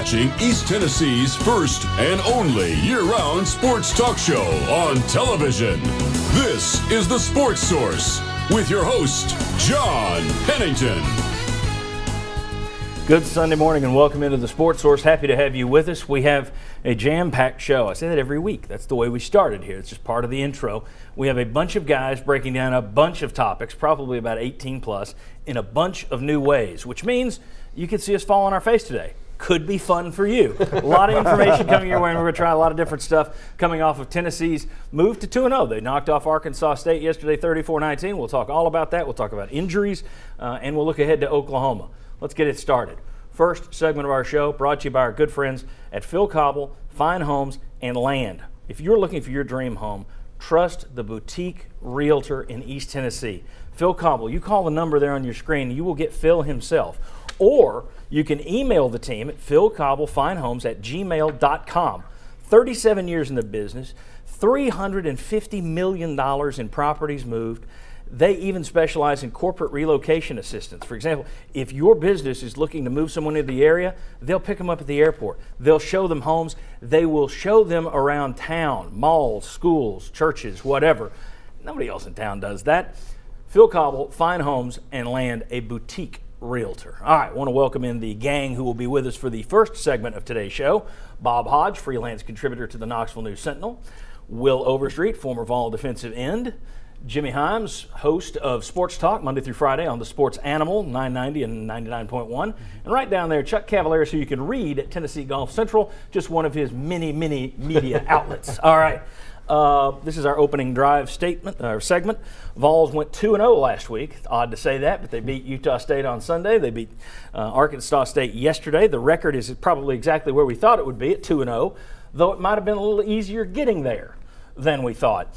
watching East Tennessee's first and only year-round sports talk show on television. This is The Sports Source with your host, John Pennington. Good Sunday morning and welcome into The Sports Source. Happy to have you with us. We have a jam-packed show. I say that every week. That's the way we started here. It's just part of the intro. We have a bunch of guys breaking down a bunch of topics, probably about 18 plus, in a bunch of new ways, which means you could see us fall on our face today. Could be fun for you. A lot of information coming your way, and we're going to try a lot of different stuff coming off of Tennessee's move to 2-0. They knocked off Arkansas State yesterday 34-19. We'll talk all about that. We'll talk about injuries, and we'll look ahead to Oklahoma. Let's get it started. First segment of our show brought to you by our good friends at Phil Cobble, Fine Homes, and Land. If you're looking for your dream home, trust the boutique realtor in East Tennessee. Phil Cobble, you call the number there on your screen, you will get Phil himself. Or you can email the team at philcobblefinehomes@gmail.com. 37 years in the business, $350 million in properties moved. They even specialize in corporate relocation assistance. For example, if your business is looking to move someone into the area, they'll pick them up at the airport. They'll show them homes. They will show them around town, malls, schools, churches, whatever. Nobody else in town does that. Phil Cobble, Fine Homes and Land, a boutique realtor. All right, I want to welcome in the gang who will be with us for the first segment of today's show. Bob Hodge, freelance contributor to the Knoxville News Sentinel. Will Overstreet, former Vol defensive end. Jimmy Himes, host of Sports Talk Monday through Friday on the Sports Animal, 990 and 99.1. And right down there, Chuck Cavallari, who you can read at Tennessee Golf Central, just one of his many media outlets. All right, this is our opening drive segment. Vols went 2-0 last week. Odd to say that, but they beat Utah State on Sunday. They beat Arkansas State yesterday. The record is probably exactly where we thought it would be at 2-0, though it might have been a little easier getting there than we thought.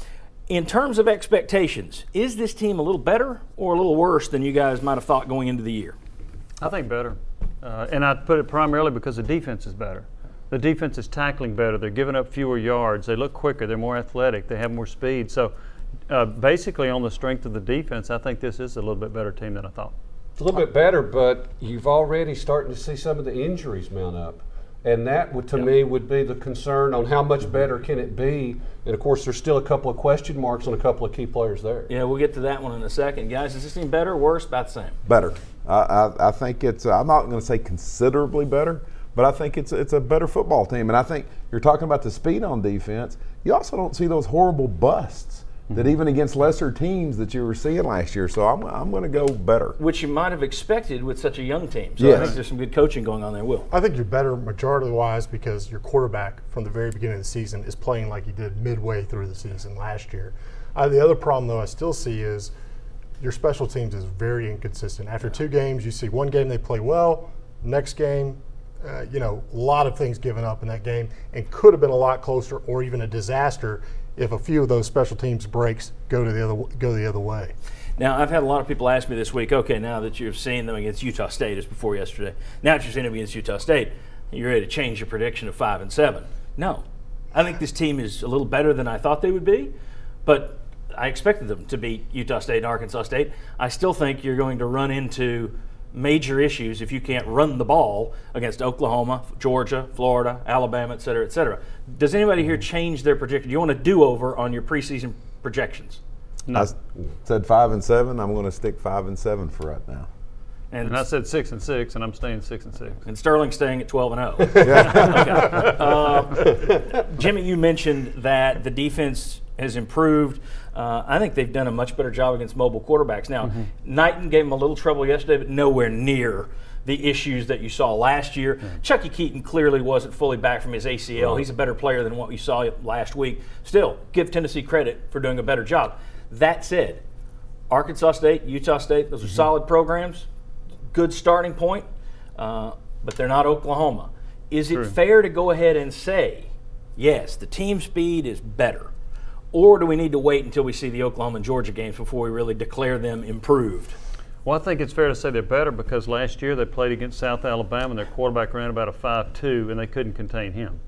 In terms of expectations, is this team a little better or a little worse than you guys might have thought going into the year? I think better. And I'd put it primarily because the defense is better. The defense is tackling better. They're giving up fewer yards. They look quicker. They're more athletic. They have more speed. So basically on the strength of the defense, I think this is a little bit better team than I thought. It's a little bit better, but you've already starting to see some of the injuries mount up. And that, would, to me, would be the concern on how much better can it be. And, of course, there's still a couple of question marks on a couple of key players there. Yeah, we'll get to that one in a second. Guys, is this team better or worse? About the same? Better. I think it's I'm not going to say considerably better, but I think it's a better football team. And I think you're talking about the speed on defense. You also don't see those horrible busts that even against lesser teams that you were seeing last year. So I'm going to go better. Which you might have expected with such a young team. So yes. I think there's some good coaching going on there, Will. I think you're better majority-wise because your quarterback from the very beginning of the season is playing like he did midway through the season last year. The other problem, though, I still see is your special teams is very inconsistent. After 2 games, you see one game they play well, next game, a lot of things given up in that game and could have been a lot closer or even a disaster if a few of those special teams breaks go the other way. Now, I've had a lot of people ask me this week, okay, now that you've seen them against Utah State, as before yesterday, now that you've seen them against Utah State, you're ready to change your prediction of 5-7. No. I think this team is a little better than I thought they would be, but I expected them to beat Utah State and Arkansas State. I still think you're going to run into major issues if you can't run the ball against Oklahoma, Georgia, Florida, Alabama, et cetera, et cetera. Does anybody here change their prediction? Do you want a do-over on your preseason projections? No. I said 5-7. I'm going to stick 5-7 for right now. And I said 6-6, and I'm staying 6-6. And Sterling's staying at 12-0. Okay. Jimmy, you mentioned that the defense has improved. I think they've done a much better job against mobile quarterbacks. Now, Knighton gave them a little trouble yesterday, but nowhere near the issues that you saw last year. Chucky Keaton clearly wasn't fully back from his ACL. He's a better player than what we saw last week. Still, give Tennessee credit for doing a better job. That said, Arkansas State, Utah State, those are solid programs, good starting point, but they're not Oklahoma. Is it fair to go ahead and say, yes, the team speed is better? Or do we need to wait until we see the Oklahoma and Georgia games before we really declare them improved? Well, I think it's fair to say they're better because last year they played against South Alabama and their quarterback ran about a 5.2 and they couldn't contain him.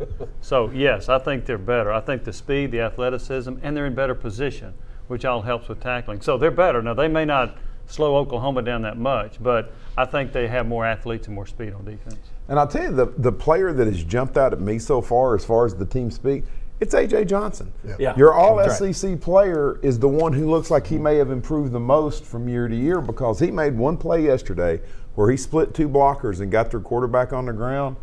So, yes, I think they're better. I think the speed, the athleticism, and they're in better position, which all helps with tackling. So they're better. Now, they may not slow Oklahoma down that much. But I think they have more athletes and more speed on defense. And I'll tell you, the player that has jumped out at me so far as the team speak, it's A.J. Johnson. Yeah. Your all-SEC player is the one who looks like he may have improved the most from year to year, because he made one play yesterday where he split 2 blockers and got their quarterback on the ground.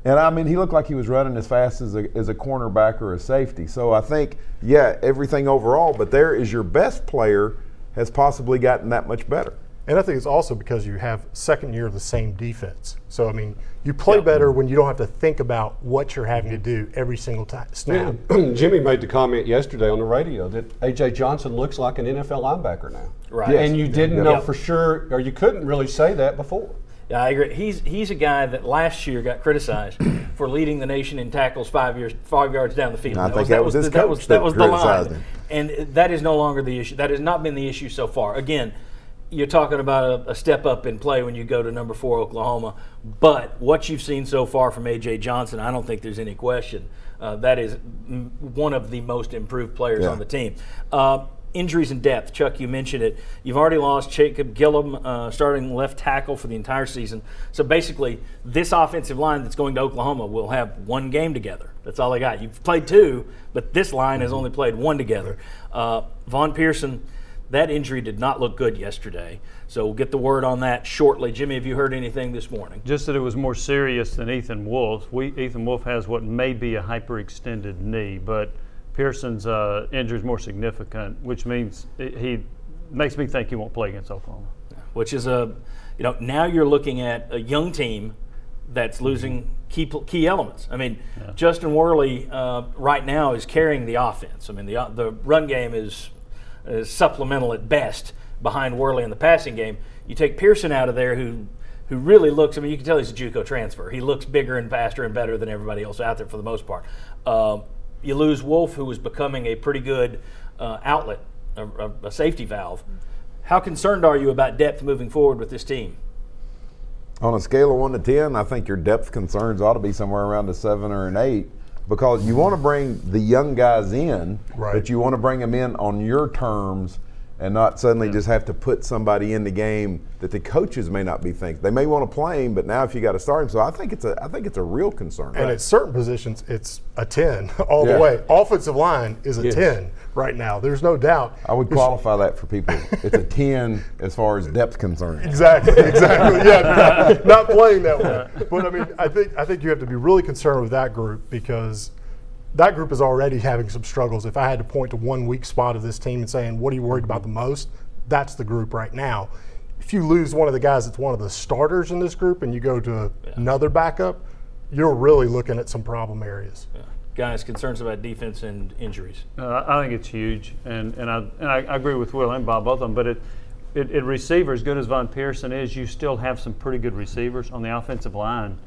And, I mean, he looked like he was running as fast as a cornerback or a safety. So I think, yeah, everything overall, but there is your best player has possibly gotten that much better. And I think it's also because you have second year of the same defense. So, I mean, you play better when you don't have to think about what you're having to do every single time. Snap. Yeah. Jimmy made the comment yesterday on the radio that A.J. Johnson looks like an NFL linebacker now. Right. Yes. And you didn't know for sure, or you couldn't really say that before. Yeah, I agree. He's a guy that last year got criticized for leading the nation in tackles 5 yards down the field. I think that was his coach that was the criticized line. him. And that is no longer the issue. That has not been the issue so far. Again, you're talking about a step up in play when you go to number 4 Oklahoma. But what you've seen so far from A.J. Johnson, I don't think there's any question. That is one of the most improved players on the team. Injuries and depth. Chuck, you mentioned it. You've already lost Jacob Gillum, starting left tackle for the entire season. So basically, this offensive line that's going to Oklahoma will have 1 game together. That's all they got. You've played 2, but this line has only played 1 together. Von Pearson, that injury did not look good yesterday. So we'll get the word on that shortly. Jimmy, have you heard anything this morning? Just that it was more serious than Ethan Wolf. Ethan Wolf has what may be a hyperextended knee, but Pearson's injury is more significant, which means he makes me think he won't play against Oklahoma. Which is now you're looking at a young team that's losing key elements. I mean, Justin Worley right now is carrying the offense. I mean, the run game is supplemental at best behind Worley in the passing game. You take Pearson out of there, who really looks, I mean, you can tell he's a JUCO transfer. He looks bigger and faster and better than everybody else out there for the most part. You lose Wolf, who was becoming a pretty good outlet, a safety valve. How concerned are you about depth moving forward with this team? On a scale of 1 to 10, I think your depth concerns ought to be somewhere around a 7 or an 8, because you want to bring the young guys in, but you want to bring them in on your terms and not suddenly just have to put somebody in the game that the coaches may not be thinking. They may want to play him, but now if you got to start him, so I think it's a real concern. And at certain positions, it's a 10 all the way. Offensive line is a 10 right now. There's no doubt. I would qualify that for people. It's a 10 as far as depth concerned. Exactly. Yeah, not playing that way. But I mean, I think you have to be really concerned with that group, because that group is already having some struggles. If I had to point to one weak spot of this team and saying, what are you worried about the most? That's the group right now. If you lose one of the guys that's one of the starters in this group and you go to another backup, you're really looking at some problem areas. Yeah. Guys, concerns about defense and injuries? I think it's huge, and I agree with Will and Bob, both of them, but it receiver, as good as Von Pearson is, you still have some pretty good receivers. On the offensive line,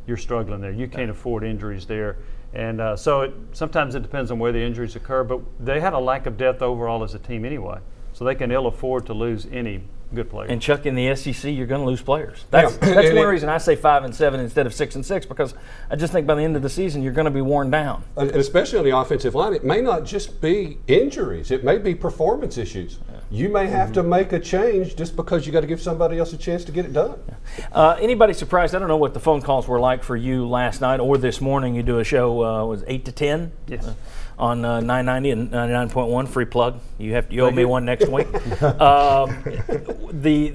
you're struggling there. You can't afford injuries there. And so sometimes it depends on where the injuries occur, but they had a lack of depth overall as a team anyway, so they can ill afford to lose any good players. And Chuck, in the SEC, you're going to lose players. That's one reason I say 5 and 7 instead of 6 and 6, because I just think by the end of the season you're going to be worn down. And especially on the offensive line, it may not just be injuries; it may be performance issues. You may have to make a change just because you got to give somebody else a chance to get it done. Anybody surprised? I don't know what the phone calls were like for you last night or this morning. You do a show, was 8 to 10? Yes. On 990 and 99.1, free plug. You owe me one next week.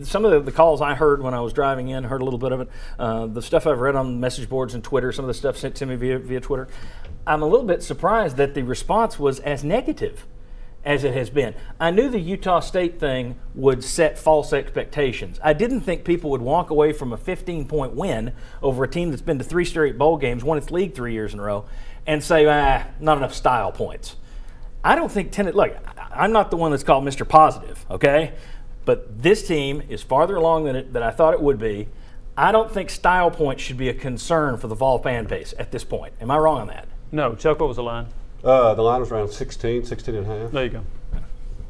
Some of the calls I heard when I was driving in, heard a little bit of it. The stuff I've read on message boards and Twitter, some of the stuff sent to me via Twitter. I'm a little bit surprised that the response was as negative as it has been. I knew the Utah State thing would set false expectations. I didn't think people would walk away from a 15-point win over a team that's been to 3 straight bowl games, won its league 3 years in a row, and say, not enough style points. I don't think look, I'm not the one that's called Mr. Positive, okay? But this team is farther along than I thought it would be. I don't think style points should be a concern for the Vol fan base at this point. Am I wrong on that? No. Chuck, what was the line? The line was around 16 and a half. There you go.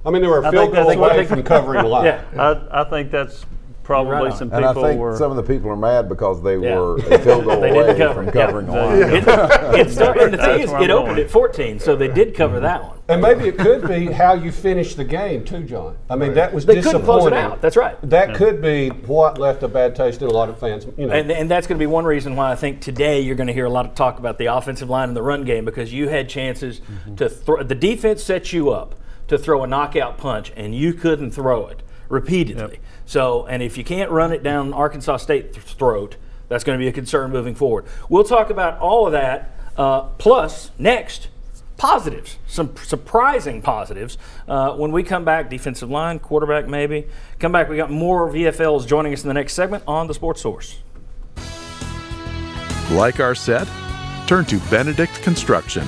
I mean, they were a field goal away from covering the line. I think that's Probably Right on. some And I people think were. some of the people are mad because they Yeah. were a field goal They didn't away cover from it. Yeah. covering the line. It started, and the thing That's is, where I'm it opened going. at 14, so they did cover that one. And maybe it could be how you finish the game too, John. I mean, that was They disappointing. couldn't close it out. That's right. That could be what left a bad taste in a lot of fans. You know, And that's going to be one reason why I think today you're going to hear a lot of talk about the offensive line and the run game, because you had chances to throw. The defense sets you up to throw a knockout punch, and you couldn't throw it repeatedly. Yep. So, and if you can't run it down Arkansas State's throat, that's going to be a concern moving forward. We'll talk about all of that. Plus, next, positives, some surprising positives. When we come back, defensive line, quarterback maybe. Come back, we got more VFLs joining us in the next segment on The Sports Source. Like our set? Turn to Benedict Construction.